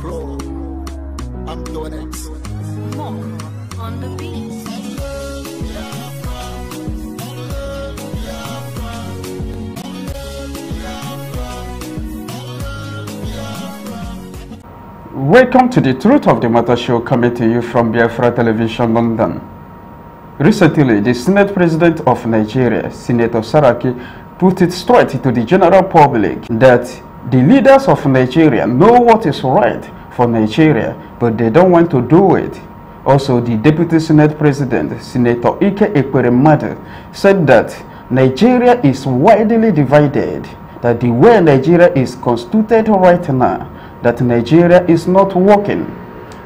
Bro, I'm doing it. Moko on the beat. Welcome to the Truth of the Matter show, coming to you from Biafra Television, London. Recently, the Senate President of Nigeria, Senator Saraki, put it straight to the general public that the leaders of Nigeria know what is right for Nigeria, but they don't want to do it. Also, the Deputy Senate President, Senator Ike Ekweremadu, said that Nigeria is widely divided, that the way Nigeria is constituted right now, that Nigeria is not working.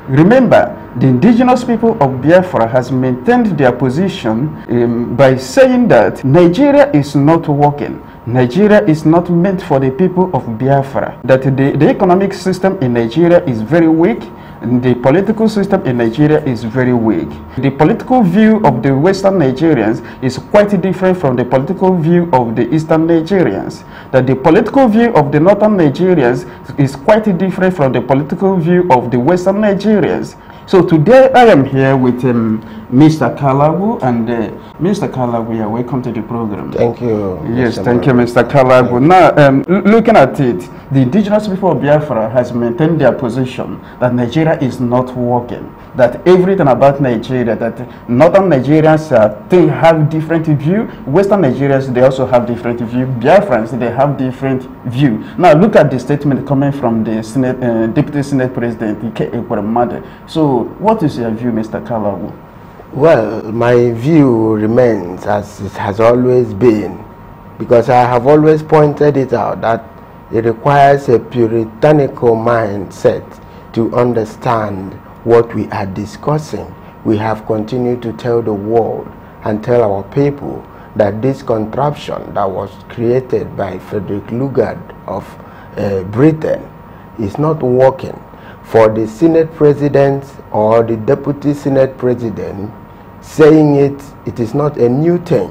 Remember, the indigenous people of Biafra has maintained their position by saying that Nigeria is not working. Nigeria is not meant for the people of Biafra. That the economic system in Nigeria is very weak. The political system in Nigeria is very weak. The political view of the Western Nigerians is quite different from the political view of the Eastern Nigerians. That the political view of the Northern Nigerians is quite different from the political view of the Western Nigerians. So today I am here with Mr. Kalabu, and Mr. Kalabu, yeah, welcome to the program. Thank you. Yes, thank you, Mr. Kalabu. Now, looking at it, the indigenous people of Biafra has maintained their position that Nigeria is not working. That everything about Nigeria, that Northern Nigerians they have different view, Western Nigerians they also have different view, Biafrans they have different view. Now look at the statement coming from the Senate, Deputy Senate President Ike Ekweremadu. So what is your view, Mr. Kalawu? Well, my view remains as it has always been, because I have always pointed it out that it requires a puritanical mindset to understand what we are discussing. We have continued to tell the world and tell our people that this contraption that was created by Frederick Lugard of Britain is not working. For the Senate President or the Deputy Senate President saying it is not a new thing.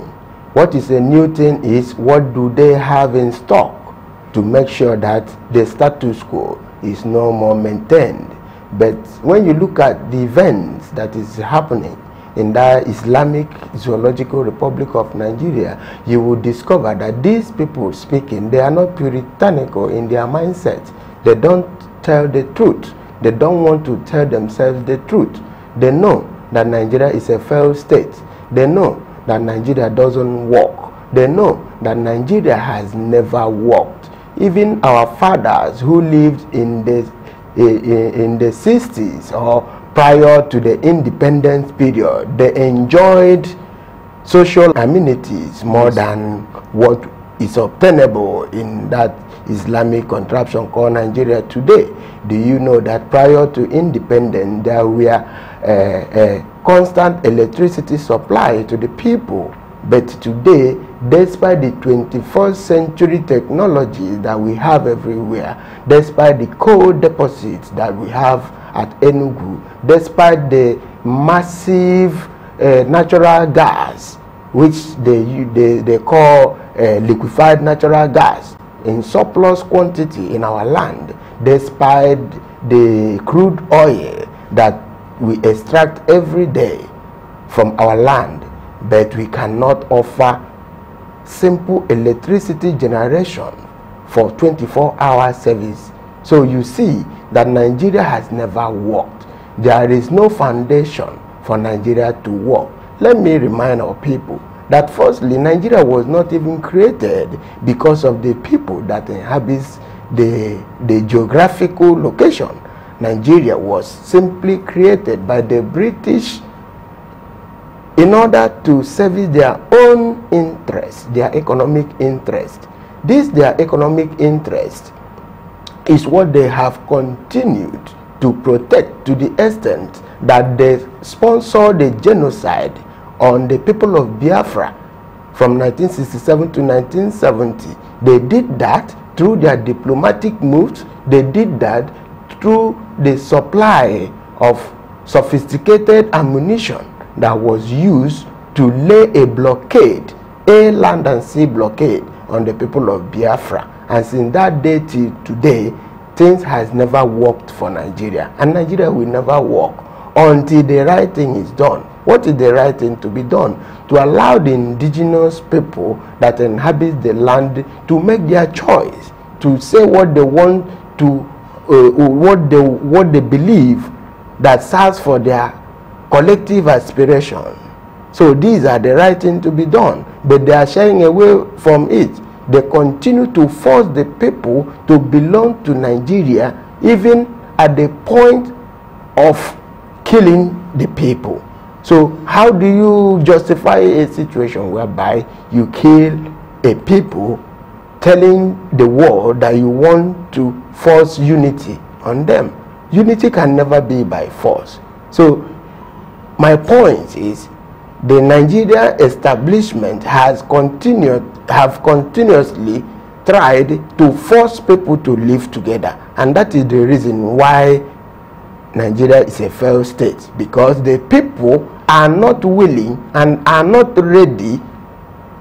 What is a new thing is what do they have in stock to make sure that the status quo is no more maintained. But when you look at the events that is happening in the Islamic Zoological Republic of Nigeria, you will discover that these people speaking, they are not puritanical in their mindset. They don't tell the truth. They don't want to tell themselves the truth. They know that Nigeria is a failed state. They know that Nigeria doesn't work. They know that Nigeria has never worked. Even our fathers who lived in the 60s or prior to the independence period, they enjoyed social amenities more than what is obtainable in that Islamic contraption called Nigeria today. Do you know that prior to independence there were a constant electricity supply to the people? But today, despite the 21st century technology that we have everywhere, despite the coal deposits that we have at Enugu, despite the massive natural gas, which they call liquefied natural gas, in surplus quantity in our land, despite the crude oil that we extract every day from our land, but we cannot offer simple electricity generation for 24-hour service. So you see that Nigeria has never worked. There is no foundation for Nigeria to work. Let me remind our people that firstly, Nigeria was not even created because of the people that inhabits the geographical location. Nigeria was simply created by the British in order to service their own interest, their economic interest. This their economic interest is what they have continued to protect to the extent that they sponsored the genocide on the people of Biafra from 1967 to 1970. They did that through their diplomatic moves. They did that through the supply of sophisticated ammunition that was used to lay a blockade, a land and sea blockade on the people of Biafra. And since that day till today, things has never worked for Nigeria, and Nigeria will never work until the right thing is done. What is the right thing to be done? To allow the indigenous people that inhabit the land to make their choice, to say what they want to, what they believe that serves for their collective aspiration. So these are the right thing to be done, but they are shying away from it. They continue to force the people to belong to Nigeria, even at the point of killing the people. So how do you justify a situation whereby you kill a people, telling the world that you want to force unity on them? Unity can never be by force. So my point is, the Nigerian establishment have continuously tried to force people to live together, and that is the reason why Nigeria is a failed state, because the people are not willing and are not ready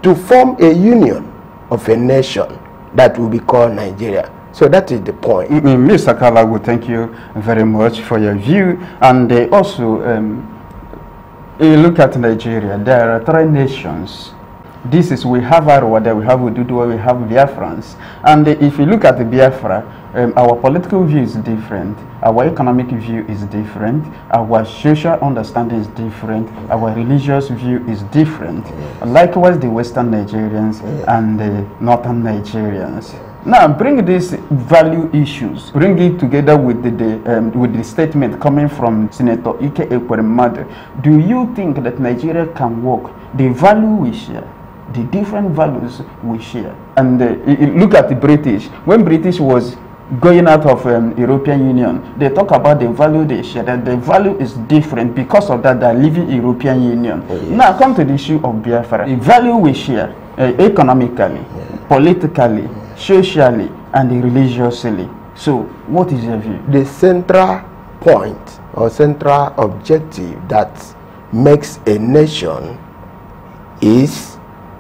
to form a union of a nation that will be called Nigeria. So that is the point. Mr. Kalagu, thank you very much for your view. And also, you look at Nigeria, there are 3 nations. This is, we have Arwada, we have Ududua, we have Biafrans. And if you look at the Biafra, our political view is different, our economic view is different, our social understanding is different, our religious view is different. Likewise, the Western Nigerians and the Northern Nigerians. Now, bring these value issues, bring it together with the statement coming from Senator Ike Ekweremadu. Do you think that Nigeria can work? The value we share, the different values we share. And look at the British. When British was going out of European Union, they talk about the value they share, and the value is different. Because of that, they're leaving European Union. Now come to the issue of Biafra. The value we share economically, politically, socially, and religiously. So what is your view? The central point or central objective that makes a nation is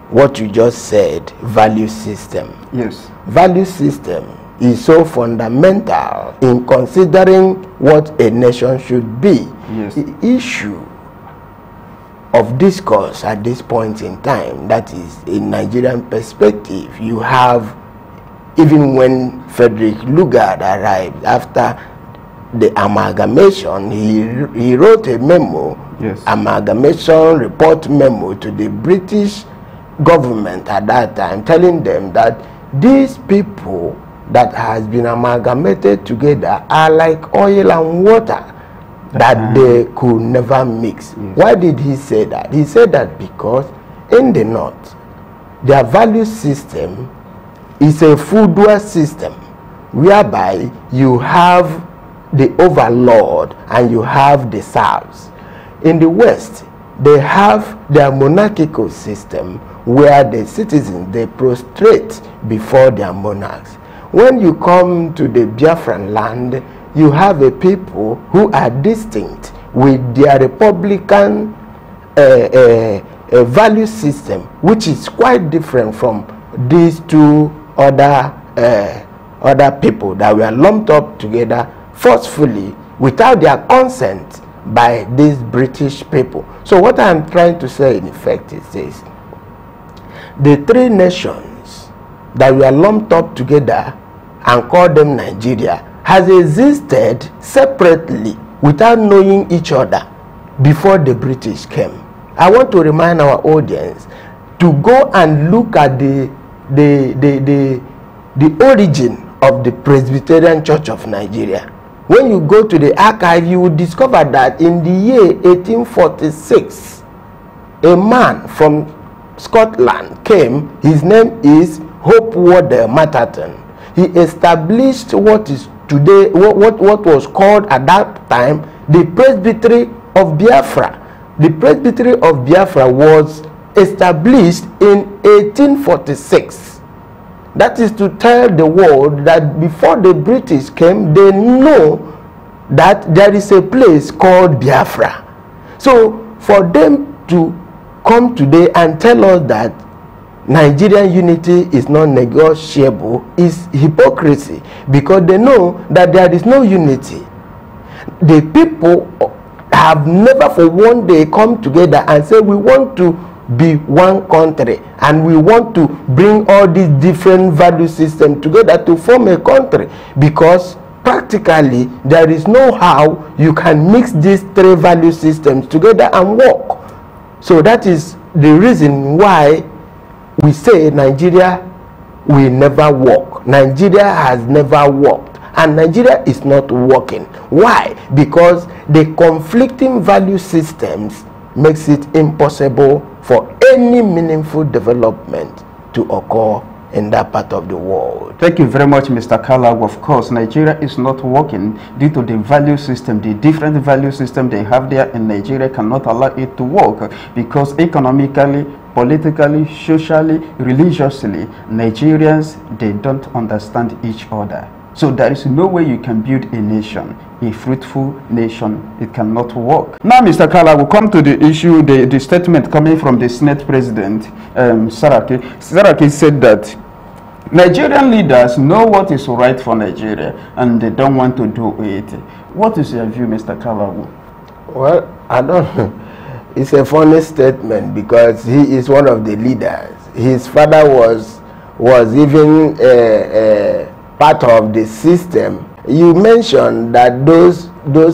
what you just said, value system. Yes. Value system is so fundamental in considering what a nation should be. Yes. The issue of discourse at this point in time, that is in Nigerian perspective, you have, even when Frederick Lugard arrived after the amalgamation, he wrote a memo, yes, amalgamation report memo to the British government at that time, telling them that these people that has been amalgamated together are like oil and water, that they could never mix. Yes. Why did he say that? He said that because in the North, their value system is a feudal system, whereby you have the overlord and you have the serfs. In the West, they have their monarchical system, where the citizens, they prostrate before their monarchs. When you come to the Biafran land, you have a people who are distinct with their republican value system, which is quite different from these two other people that were lumped up together forcefully without their consent by these British people. So what I'm trying to say in effect is this: the 3 nations that were lumped up together and called them Nigeria has existed separately without knowing each other before the British came. I want to remind our audience to go and look at the origin of the Presbyterian Church of Nigeria. When you go to the archive, you will discover that in the year 1846, a man from Scotland came. His name is Hopeward Matterton. He established what is today, what was called at that time the Presbytery of Biafra. The Presbytery of Biafra was established in 1846. That is to tell the world that before the British came, they know that there is a place called Biafra. So for them to come today and tell us that Nigerian unity is not negotiable is hypocrisy, because they know that there is no unity. The people have never for one day come together and say we want to be one country and we want to bring all these different value systems together to form a country, because practically there is no how you can mix these three value systems together and work. So that is the reason why we say Nigeria will never work. Nigeria has never worked, and Nigeria is not working. Why? Because the conflicting value systems makes it impossible for any meaningful development to occur in that part of the world. Thank you very much, Mr. Kalaw. Of course, Nigeria is not working due to the value system. The different value system they have there in Nigeria cannot allow it to work, because economically, politically, socially, religiously, Nigerians, they don't understand each other. So there is no way you can build a nation, a fruitful nation. It cannot work. Now, Mr. Kalaw, we'll come to the issue, the statement coming from the Senate President, Saraki. Saraki said that Nigerian leaders know what is right for Nigeria and they don't want to do it. What is your view, Mr. Kalaw? Well, I don't know. It's a funny statement, because he is one of the leaders. His father was even part of the system. You mentioned that those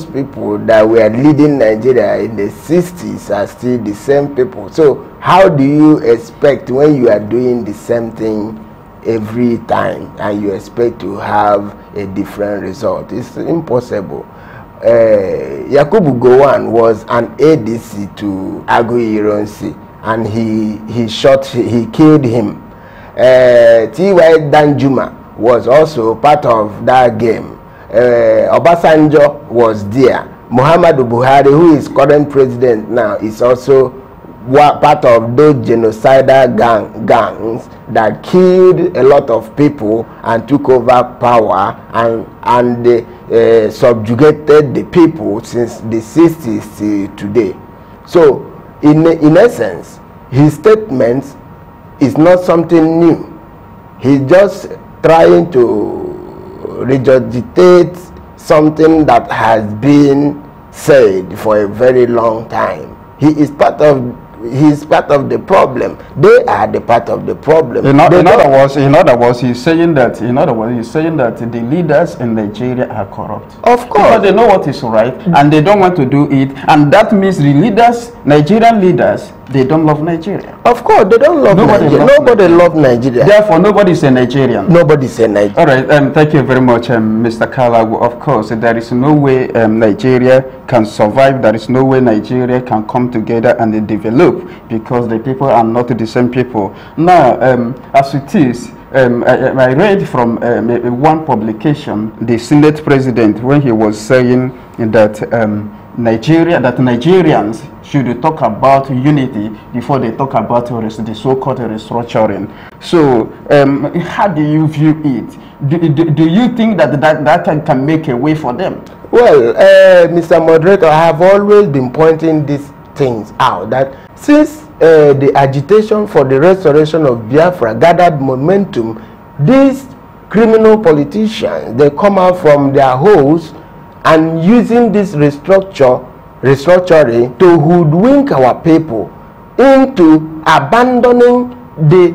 people that were leading Nigeria in the 60s are still the same people. So how do you expect, when you are doing the same thing every time and you expect to have a different result? It's impossible. Yakubu Gowon was an ADC to Agui Ironsi, and he killed him. T.Y. Danjuma was also part of that game. Obasanjo was there. Muhammadu Buhari, who is current president now, is also part of those genocidal gangs that killed a lot of people and took over power and they subjugated the people since the 60s till today. So in essence, his statement is not something new. He's just trying to regurgitate something that has been said for a very long time. He's part of the problem. They are the part of the problem. In other words, he's saying that the leaders in Nigeria are corrupt. Of course, because they know what is right and they don't want to do it, and that means the leaders, Nigerian leaders, they don't love Nigeria. Of course, they don't love Nigeria. Nobody loves Nigeria. Therefore, nobody is a Nigerian. Nobody is a Nigerian. All right. Thank you very much, Mr. Kalaw. Of course, there is no way Nigeria can survive. There is no way Nigeria can come together and develop, because the people are not the same people. Now, as it is, I read from one publication, the Senate President, when he was saying that Nigerians should talk about unity before they talk about the so-called restructuring. So, how do you view it? Do you think that can make a way for them? Well, Mr. Moderator, I have always been pointing these things out, that since the agitation for the restoration of Biafra gathered momentum, these criminal politicians, they come out from their holes and using this restructuring to hoodwink our people into abandoning the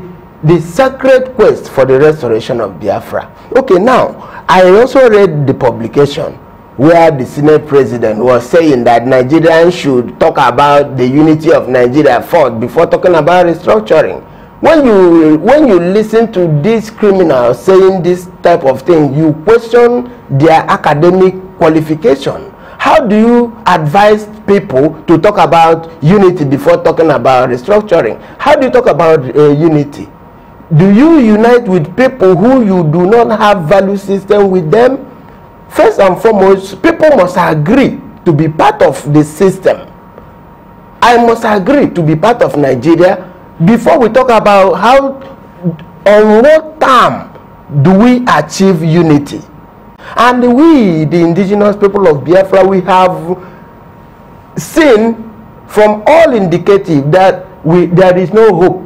sacred quest for the restoration of Biafra. Okay, now, I also read the publication where the Senate President was saying that Nigerians should talk about the unity of Nigeria first before talking about restructuring. When you listen to these criminals saying this type of thing, you question their academic qualification. How do you advise people to talk about unity before talking about restructuring? How do you talk about unity? Do you unite with people who you do not have value system with them? First and foremost, people must agree to be part of the system. I must agree to be part of Nigeria before we talk about how, on what term do we achieve unity. And we, the indigenous people of Biafra, we have seen from all indicative that there is no hope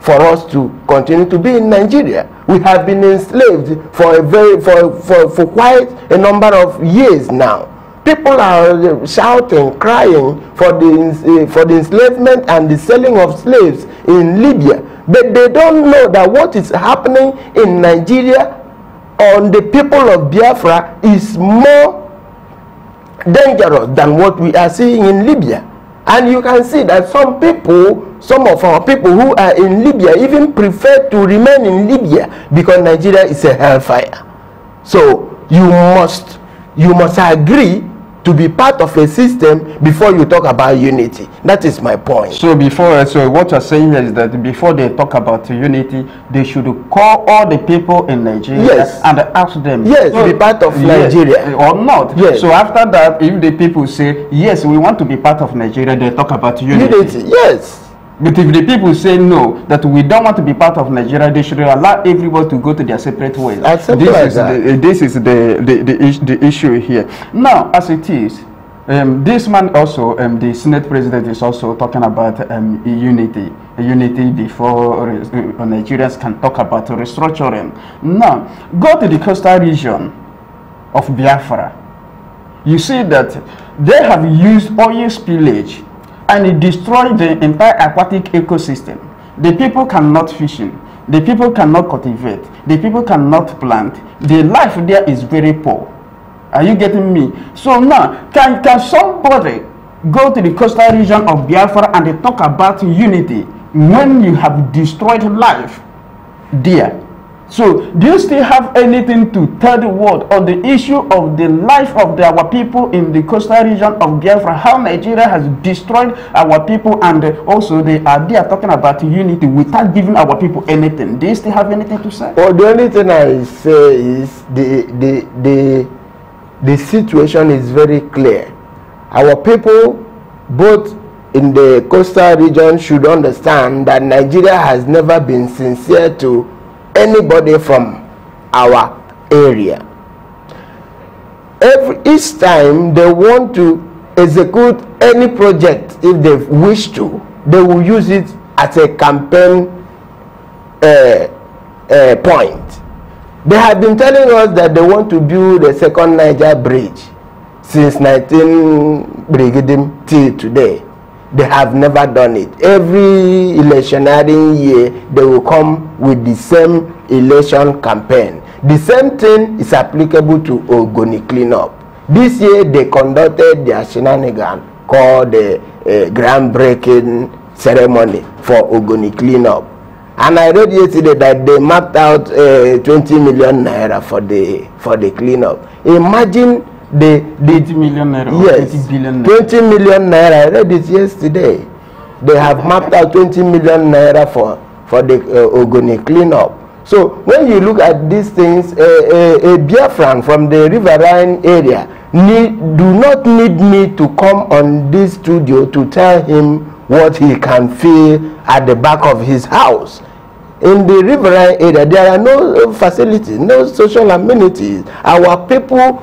for us to continue to be in Nigeria. We have been enslaved for quite a number of years now. People are shouting, crying for the enslavement and the selling of slaves in Libya, but they don't know that what is happening in Nigeria on the people of Biafra is more dangerous than what we are seeing in Libya. And you can see that some of our people who are in Libya even prefer to remain in Libya because Nigeria is a hellfire. So you must agree to be part of a system before you talk about unity. That is my point. So what you're saying is that before they talk about unity, they should call all the people in Nigeria, yes, and ask them, yes, to be part of Nigeria or not. Yes. So after that, if the people say, yes, we want to be part of Nigeria, they talk about unity. Yes. But if the people say no, that we don't want to be part of Nigeria, they should allow everybody to go to their separate ways. This is the issue here. Now, as it is, this man also, the Senate President, is also talking about unity before Nigerians can talk about restructuring. Now, go to the coastal region of Biafra. You see that they have used oil spillage and it destroyed the entire aquatic ecosystem. The people cannot fish in, the people cannot cultivate, the people cannot plant. The life there is very poor. Are you getting me? So now, can somebody go to the coastal region of Biafra and they talk about unity when you have destroyed life there? So do you still have anything to tell the world on the issue of the life of our people in the coastal region of Biafra, how Nigeria has destroyed our people, and also they are talking about unity without giving our people anything? Do you still have anything to say? Well, the only thing I say is the situation is very clear. Our people, both in the coastal region, should understand that Nigeria has never been sincere to anybody from our area. Each time they want to execute any project, if they wish to, they will use it as a campaign point. They have been telling us that they want to build a second Niger bridge since 19 Brigadim till today. They have never done it. Every electionary year, they will come with the same election campaign. The same thing is applicable to Ogoni cleanup. This year, they conducted their shenanigan called the groundbreaking ceremony for Ogoni cleanup. And I read yesterday that they mapped out 20 million naira for the cleanup. Imagine the 20 million naira, yes, 20 billion naira. 20 million naira. I read it yesterday. They have mapped out 20 million naira for the Ogoni cleanup. So when you look at these things, a Biafran from the riverine area do not need me to come on this studio to tell him what he can feel at the back of his house. In the riverine area, there are no facilities, no social amenities. Our people,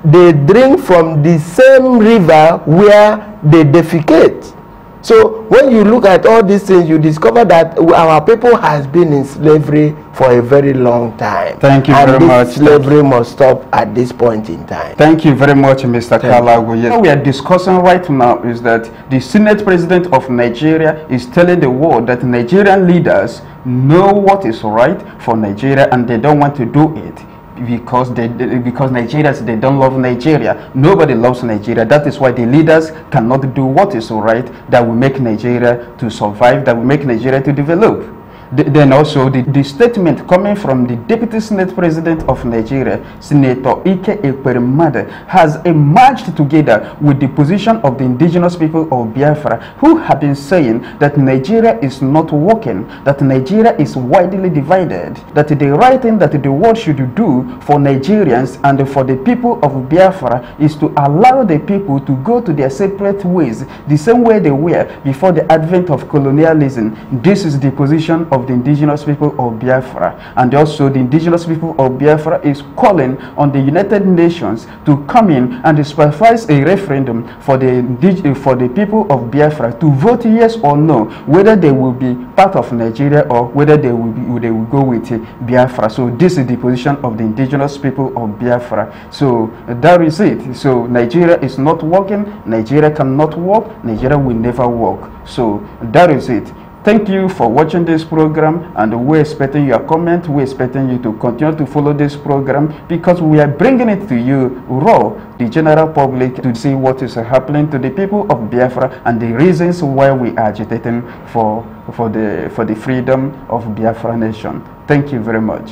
they drink from the same river where they defecate. So when you look at all these things, you discover that our people has been in slavery for a very long time. Thank you very much. Slavery must stop at this point in time. Thank you very much, Mr. Kalago. Yes. What we are discussing right now is that the Senate President of Nigeria is telling the world that Nigerian leaders know what is right for Nigeria and they don't want to do it. Because Nigerians, they don't love Nigeria. Nobody loves Nigeria. That is why the leaders cannot do what is right that will make Nigeria to survive, that will make Nigeria to develop. Then also the statement coming from the Deputy Senate President of Nigeria, Senator Ike Ekweremadu, has emerged together with the position of the indigenous people of Biafra, who have been saying that Nigeria is not working, that Nigeria is widely divided, that the right thing that the world should do for Nigerians and for the people of Biafra is to allow the people to go to their separate ways, the same way they were before the advent of colonialism. This is the position of of the indigenous people of Biafra. And also the indigenous people of Biafra is calling on the United Nations to come in and supervise a referendum for the people of Biafra to vote yes or no, whether they will be part of Nigeria or whether they will go with Biafra. So this is the position of the indigenous people of Biafra. So that is it. So Nigeria is not working, Nigeria cannot work, Nigeria will never work. So that is it. Thank you for watching this program, and we're expecting your comment. We're expecting you to continue to follow this program, because we are bringing it to you raw, the general public, to see what is happening to the people of Biafra and the reasons why we are agitating for the freedom of Biafra nation. Thank you very much.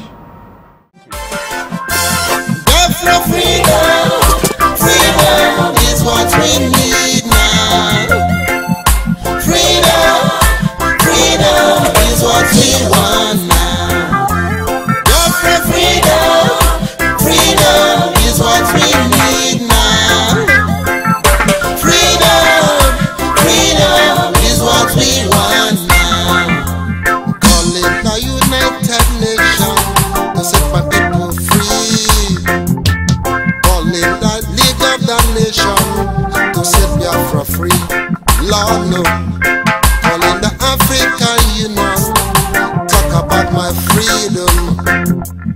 Biafra freedom, freedom is what we need now. Freedom, freedom is what we want now. Biafra freedom, freedom is what we need now. Freedom, freedom is what we want now. Calling the United Nations to set my people free. Calling the League of the Nations to set Biafra free. Lord no. Calling the African Union, talk about my freedom.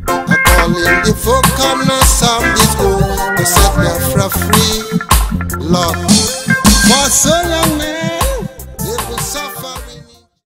I'm calling the four corners of this globe to set Biafra free. Lord, for so long now, they will suffer.